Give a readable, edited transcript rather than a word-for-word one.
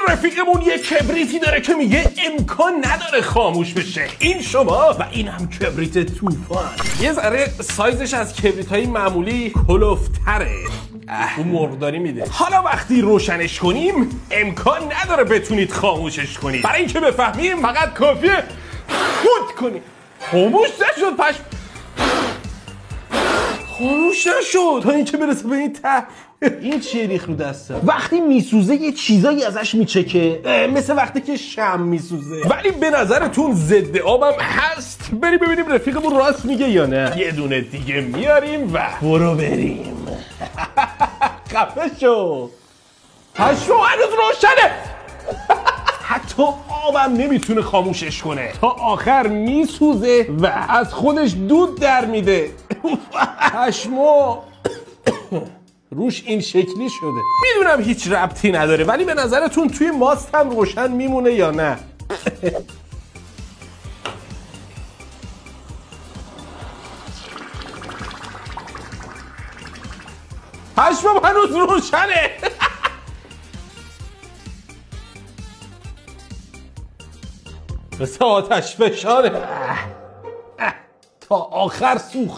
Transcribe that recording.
رفیقمون یه کبریتی داره که میگه امکان نداره خاموش بشه. این شما و این هم کبریت طوفان. یه ذره سایزش از کبریت‌های معمولی کلوفتره. اون مرغداری میده. حالا وقتی روشنش کنیم امکان نداره بتونید خاموشش کنید. برای اینکه بفهمیم فقط کافیه فوت کنید. خاموش نشد پشم. خاموش نشد تا اینکه برسه به این ته. این چیه ریخ رو دستم؟ وقتی میسوزه یه چیزایی ازش میچکه، مثل وقتی که شم میسوزه. ولی به نظرتون ضد آبم هست؟ بریم ببینیم رفیقمون راست میگه یا نه. یه دونه دیگه میاریم و برو بریم. خفه شو. پشمو هنوز روشنه. حتی آبم نمیتونه خاموشش کنه. تا آخر میسوزه و از خودش دود در میده. پشمو روش این شکلی شده. میدونم هیچ ربطی نداره ولی به نظرتون توی ماست هم روشن میمونه یا نه؟ پشمم هنوز روشنه. مثل آتش فشانه. تا آخر سوخت.